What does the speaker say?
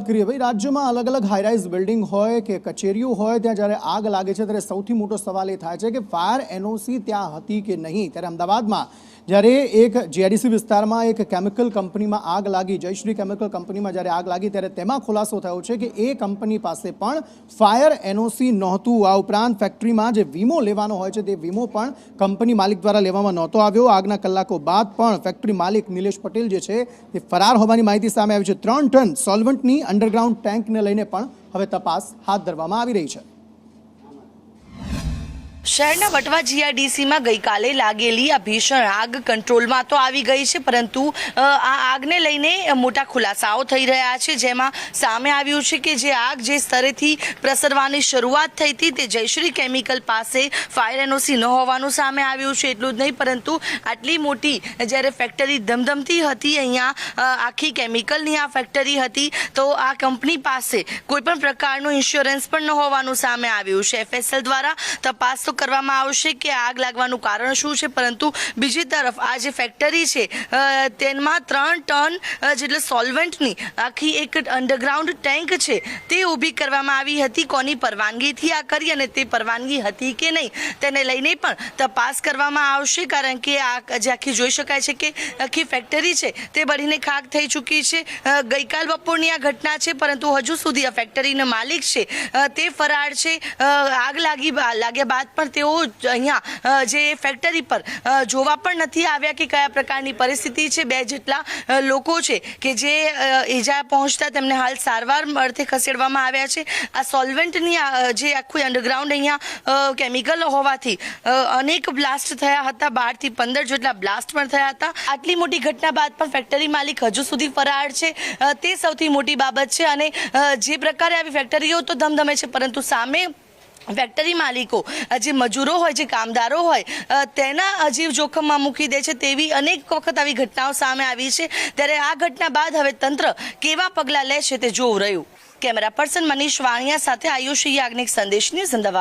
વાત કરીએ ભાઈ, રાજ્યમાં અલગ અલગ હાઈરાઇઝ બિલ્ડિંગ હોય કે કચેરીઓ હોય, ત્યાં જ્યારે આગ લાગે છે ત્યારે સૌથી મોટો સવાલ એ થાય છે કે ફાયર એનઓસી ત્યાં હતી કે નહીં. ત્યારે અમદાવાદમાં જ્યારે એક જીઆઈડીસી વિસ્તારમાં એક કેમિકલ કંપનીમાં આગ લાગી, જયશ્રી કેમિકલ કંપનીમાં જ્યારે આગ લાગી ત્યારે તેમાં ખુલાસો થયો છે કે એ કંપની પાસે પણ ફાયર એનઓસી નહોતું. આ ઉપરાંત ફેક્ટરીમાં જે વીમો લેવાનો હોય છે તે વીમો પણ કંપની માલિક દ્વારા લેવામાં નહોતો આવ્યો. આગના કલાકો બાદ પણ ફેક્ટરી માલિક નિલેશ પટેલ જે છે તે ફરાર હોવાની માહિતી સામે આવી છે. 3 ટન સોલ્વન્ટની અંડરગ્રાઉન્ડ ટેન્કને લઈને પણ હવે તપાસ હાથ ધરવામાં આવી રહી છે. શહેરના વટવા જીઆઈડીસીમાં ગઈકાલે લાગેલી આ ભીષણ આગ કંટ્રોલમાં તો આવી ગઈ છે, પરંતુ આ આગને લઈને મોટા ખુલાસાઓ થઈ રહ્યા છે. જેમાં સામે આવ્યું છે કે જે આગ જે સ્તરેથી પ્રસરવાની શરૂઆત થઈ હતી તે જયશ્રી કેમિકલ પાસે ફાયર એનઓસી ન હોવાનું સામે આવ્યું છે. એટલું જ નહીં, પરંતુ આટલી મોટી જ્યારે ફેક્ટરી ધમધમતી હતી, અહીંયા આખી કેમિકલની આ ફેક્ટરી હતી, તો આ કંપની પાસે કોઈપણ પ્રકારનું ઇન્સ્યોરન્સ પણ ન હોવાનું સામે આવ્યું છે. એફએસએલ દ્વારા તપાસ કરવામાં આવશે કે આગ લાગવાનું કારણ શું છે, પરંતુ બીજી તરફ આ જે ફેક્ટરી છે તેમાં 3 ટન જેટલે સોલ્વન્ટની આખી એક અંડરગ્રાઉન્ડ ટેન્ક છે તે ઊભી કરવામાં આવી હતી. કોની પરવાનગીથી આ કરી અને તે પરવાનગી હતી કે નહીં તેને લઈને પણ તપાસ કરવામાં આવશે, કારણ કે આ જે આખી જોઈ શકાય છે કે આખી ફેક્ટરી છે તે બળીને ખાક થઈ ચૂકી છે. ગઈકાલ બપોરની આ ઘટના છે, પરંતુ હજુ સુધી આ ફેક્ટરીનો માલિક છે તે ફરાર છે. આગ લાગ્યા બાદ પણ તેઓ અહીંયા જે ફેક્ટરી પર જોવા પણ નથી આવ્યા કે કયા પ્રકારની પરિસ્થિતિ છે. 2 જેટલા લોકો છે કે જે ઈજા પહોંચતા તેમને હાલ સારવાર અર્થે ખસેડવામાં આવ્યા છે. આ સોલ્વન્ટની જે આખું અંડરગ્રાઉન્ડ અહીંયા કેમિકલ હોવાથી અનેક બ્લાસ્ટ થયા હતા, 12 થી 15 જેટલા બ્લાસ્ટ પણ થયા હતા. આટલી મોટી ઘટના બાદ પણ ફેક્ટરી માલિક હજુ સુધી ફરાર છે, તે સૌથી મોટી બાબત છે. અને જે પ્રકારે આવી ફેક્ટરીઓ તો ધમધમે છે, પરંતુ સામે ફેક્ટરી માલિકો જે મજૂરો હોય, જે કામદારો હોય, તેના જીવ જોખમમાં મૂકી દે છે. તેવી અનેક વખત આવી ઘટનાઓ સામે આવી છે. ત્યારે આ ઘટના બાદ હવે તંત્ર કેવા પગલાં લે છે તે જોવું રહ્યું. કેમેરા પર્સન મનીષ વાણિયા સાથે આયુષી યાજ્ઞિક, સંદેશ ન્યૂઝ, અમદાવાદ.